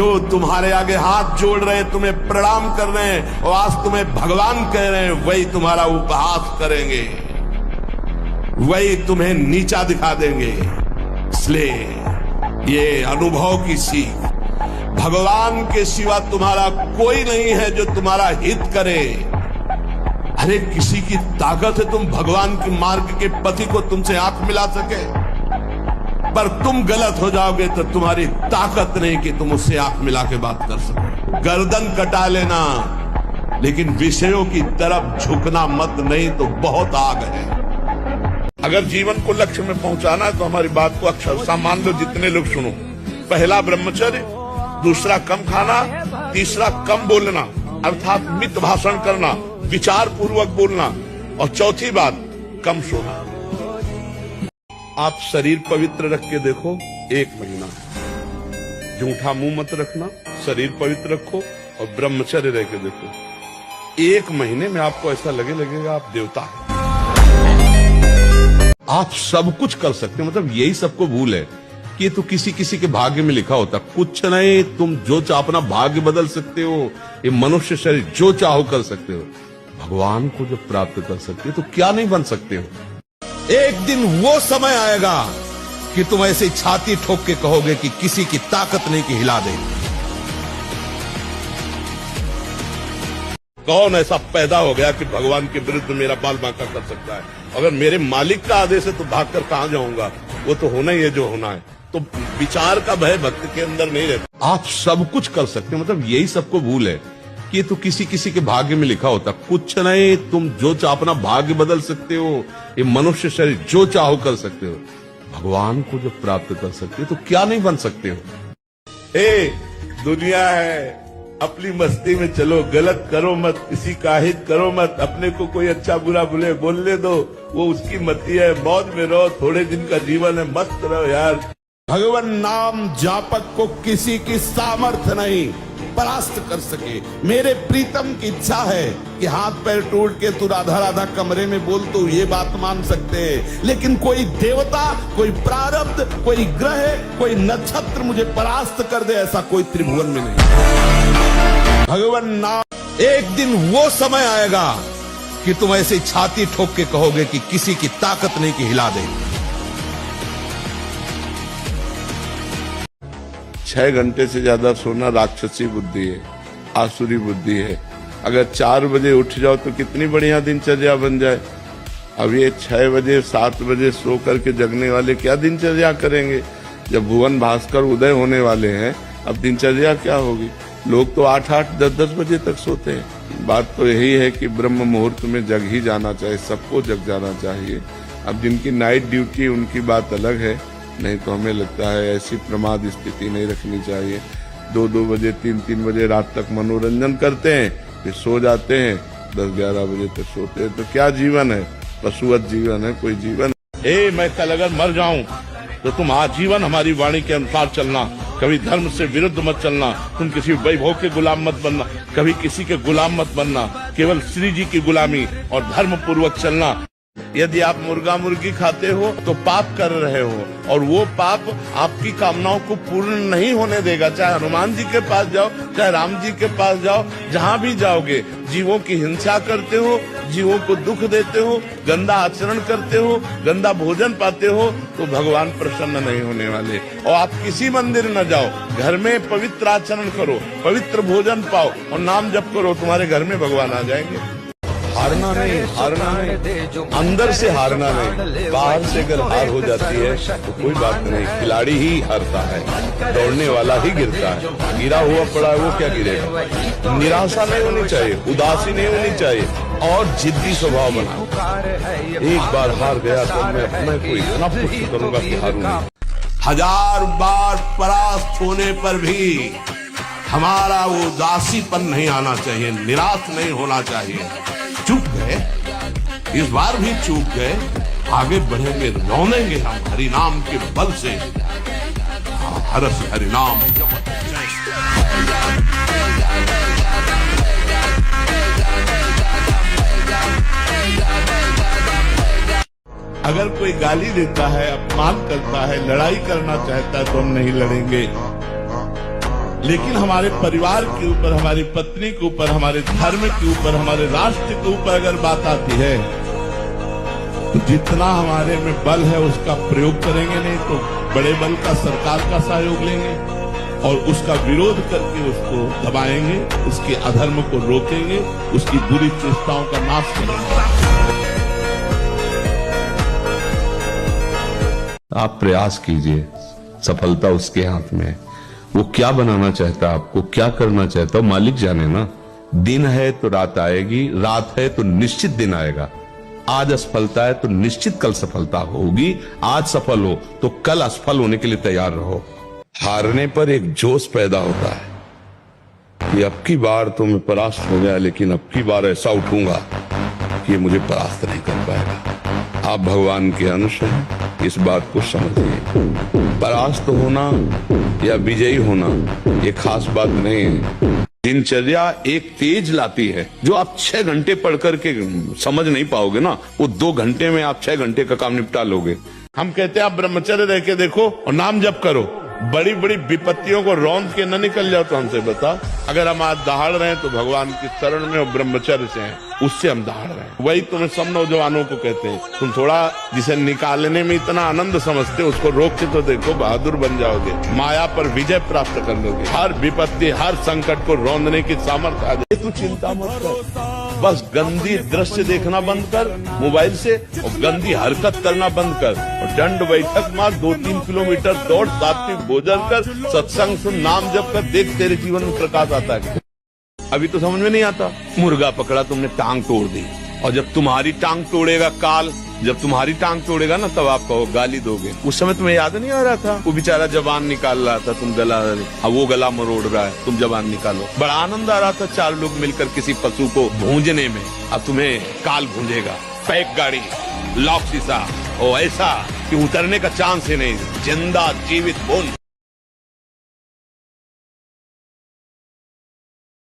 जो तुम्हारे आगे हाथ जोड़ रहे हैं, तुम्हें प्रणाम कर रहे हैं और आज तुम्हें भगवान कह रहे हैं, वही तुम्हारा उपहास करेंगे, वही तुम्हें नीचा दिखा देंगे। इसलिए ये अनुभव की सीख, भगवान के सिवा तुम्हारा कोई नहीं है जो तुम्हारा हित करे। अरे किसी की ताकत है तुम भगवान के मार्ग के पति को तुमसे आंख मिला सके, पर तुम गलत हो जाओगे तो तुम्हारी ताकत नहीं कि तुम उससे आंख मिला के बात कर सको। गर्दन कटा लेना, लेकिन विषयों की तरफ झुकना मत, नहीं तो बहुत आग है। अगर जीवन को लक्ष्य में पहुंचाना है तो हमारी बात को अक्षरशः मान लो, जितने लोग सुनो। पहला ब्रह्मचर्य, दूसरा कम खाना, तीसरा कम बोलना अर्थात मित भाषण करना, विचार पूर्वक बोलना, और चौथी बात कम सोना। आप शरीर पवित्र रख के देखो, 1 महीना झूठा मुंह मत रखना, शरीर पवित्र रखो और ब्रह्मचर्य रह के देखो। 1 महीने में आपको ऐसा लगेगा आप देवता हैं। आप सब कुछ कर सकते हो, मतलब यही सबको भूल है कि ये तो किसी किसी के भाग्य में लिखा होता। कुछ नहीं, तुम जो चाहो अपना भाग्य बदल सकते हो। ये मनुष्य शरीर जो चाहो कर सकते हो। भगवान को जब प्राप्त कर सकते हो तो क्या नहीं बन सकते हो। एक दिन वो समय आएगा कि तुम ऐसे छाती ठोक के कहोगे कि किसी की ताकत नहीं कि हिला दे। कौन ऐसा पैदा हो गया कि भगवान के विरुद्ध मेरा बाल बांका कर सकता है। अगर मेरे मालिक का आदेश है तो भागकर कहां जाऊंगा, वो तो होना ही है जो होना है। तो विचार का भय भक्त के अंदर नहीं रहता। आप सब कुछ कर सकते हो, मतलब यही सबको भूल है कि ये तो किसी किसी के भाग्य में लिखा होता। कुछ नहीं, तुम जो चाहो अपना भाग्य बदल सकते हो। ये मनुष्य शरीर जो चाहो कर सकते हो। भगवान को जब प्राप्त कर सकते हो तो क्या नहीं बन सकते हो। दुनिया है, अपनी मस्ती में चलो, गलत करो मत, किसी का हित करो मत। अपने को कोई अच्छा बुरा बुले बोलने दो, वो उसकी मती है। मौज में रहो, थोड़े दिन का जीवन है, मस्त रहो यार। भगवान नाम जापक को किसी की सामर्थ्य नहीं परास्त कर सके। मेरे प्रीतम की इच्छा है कि हाथ पैर टूट के तू राधा राधा कमरे में बोल, तो ये बात मान सकते हैं, लेकिन कोई देवता, कोई प्रारब्ध, कोई ग्रह, कोई नक्षत्र मुझे परास्त कर दे, ऐसा कोई त्रिभुवन में नहीं। भगवान नाम, एक दिन वो समय आएगा कि तुम ऐसे छाती ठोक के कहोगे कि किसी की ताकत नहीं कि हिला दे। 6 घंटे से ज्यादा सोना राक्षसी बुद्धि है, आसुरी बुद्धि है। अगर 4 बजे उठ जाओ तो कितनी बढ़िया दिनचर्या बन जाए। अब ये 6 बजे 7 बजे सो करके जगने वाले क्या दिनचर्या करेंगे। जब भुवन भास्कर उदय होने वाले हैं, अब दिनचर्या क्या होगी। लोग तो 8-8, 10-10 बजे तक सोते हैं। बात तो यही है कि ब्रह्म मुहूर्त में जग ही जाना चाहिए, सबको जग जाना चाहिए। अब जिनकी नाइट ड्यूटी उनकी बात अलग है, नहीं तो हमें लगता है ऐसी प्रमाद स्थिति नहीं रखनी चाहिए। 2-2 बजे 3-3 बजे रात तक मनोरंजन करते हैं, फिर सो जाते हैं, 10-11 बजे तक सोते हैं। तो क्या जीवन है, पशुवत जीवन है कोई जीवन। मैं कल अगर मर जाऊं तो तुम आजीवन हमारी वाणी के अनुसार चलना, कभी धर्म से विरुद्ध मत चलना। तुम किसी वैभव के गुलाम मत बनना, कभी किसी के गुलाम मत बनना। केवल श्री जी की गुलामी और धर्म पूर्वक चलना। यदि आप मुर्गा मुर्गी खाते हो तो पाप कर रहे हो, और वो पाप आपकी कामनाओं को पूर्ण नहीं होने देगा। चाहे हनुमान जी के पास जाओ, चाहे राम जी के पास जाओ, जहां भी जाओगे जीवों की हिंसा करते हो, जीवों को दुख देते हो, गंदा आचरण करते हो, गंदा भोजन पाते हो, तो भगवान प्रसन्न नहीं होने वाले। और आप किसी मंदिर न जाओ, घर में पवित्र आचरण करो, पवित्र भोजन पाओ और नाम जप करो, तुम्हारे घर में भगवान आ जाएंगे। हारना नहीं, हारना नहीं, अंदर से हारना नहीं। बाहर से अगर हार हो जाती है तो कोई बात नहीं, खिलाड़ी ही हारता है, दौड़ने वाला ही गिरता है। गिरा हुआ पड़ा है वो क्या गिरेगा। निराशा नहीं होनी चाहिए, उदासी नहीं होनी चाहिए, और जिद्दी स्वभाव बना। एक बार हार गया तो मैं अपने को इतना पुष्ट करूंगा कि हारूं नहीं। 1000 बार परास्त होने पर भी हमारा वो उदासीपन नहीं आना चाहिए, निराश नहीं होना चाहिए। चूक गए, इस बार भी चूक गए, आगे बढ़ेंगे, रौनेंगे हम हरिनाम के बल से। हरस हरिनाम। अगर कोई गाली देता है, अपमान करता है, लड़ाई करना चाहता है तो हम नहीं लड़ेंगे। लेकिन हमारे परिवार के ऊपर, हमारी पत्नी के ऊपर, हमारे धर्म के ऊपर, हमारे राष्ट्र के ऊपर अगर बात आती है तो जितना हमारे में बल है उसका प्रयोग करेंगे, नहीं तो बड़े बल का, सरकार का सहयोग लेंगे और उसका विरोध करके उसको दबाएंगे, उसके अधर्म को रोकेंगे, उसकी बुरी चेष्टाओं का नाश करेंगे। आप प्रयास कीजिए, सफलता उसके हाथ में है। वो क्या बनाना चाहता है, आपको क्या करना चाहता है, मालिक जाने ना। दिन है तो रात आएगी, रात है तो निश्चित दिन आएगा। आज असफलता है तो निश्चित कल सफलता होगी। आज सफल हो तो कल असफल होने के लिए तैयार रहो। हारने पर एक जोश पैदा होता है कि अब की बार तो मैं परास्त हो गया, लेकिन अब की बार ऐसा उठूंगा कि मुझे परास्त नहीं कर पाएगा। आप भगवान के अंश हैं, इस बात को समझिए। परास्त होना या विजयी होना ये खास बात नहीं है। दिनचर्या एक तेज लाती है जो आप 6 घंटे पढ़ करके समझ नहीं पाओगे ना, वो 2 घंटे में आप 6 घंटे का काम निपटा लोगे। हम कहते हैं आप ब्रह्मचर्य रह के देखो और नाम जप करो, बड़ी बड़ी विपत्तियों को रौंद के न निकल जाओ। तो हमसे बता, अगर हम आज दहाड़ रहे हैं तो भगवान की शरण में और ब्रह्मचर्य से हैं, उससे हम दहाड़ रहे हैं। वही तुम्हें सब नौजवानों को कहते हैं, तुम थोड़ा जिसे निकालने में इतना आनंद समझते हो उसको रोक के तो देखो, बहादुर बन जाओगे, माया पर विजय प्राप्त कर लोगे। हर विपत्ति, हर संकट को रौंदने की सामर्थ्य आ जाए। तू चिंता मत कर, बस गंदी दृश्य देखना बंद कर मोबाइल से और गंदी हरकत करना बंद कर और दंड बैठक मार, 2-3 किलोमीटर दौड़, सात्विक भोजन कर, सत्संग सुन, नाम जप कर, देख तेरे जीवन में प्रकाश आता है। अभी तो समझ में नहीं आता। मुर्गा पकड़ा, तुमने टांग तोड़ दी, और जब तुम्हारी टांग तोड़ेगा काल, जब तुम्हारी टांग तोड़ेगा ना, तब आप कहो गाली दोगे। उस समय तुम्हें याद नहीं आ रहा था, वो बेचारा जबान निकाल रहा था, तुम गला, अब वो गला मरोड़ रहा है, तुम जबान निकालो। बड़ा आनंद आ रहा था 4 लोग मिलकर किसी पशु को भूंजने में। अब तुम्हें काल भूंजेगा। पैक गाड़ी, लॉक शीशा, और ऐसा कि उतरने का चांस ही नहीं। जिंदा जीवित बोल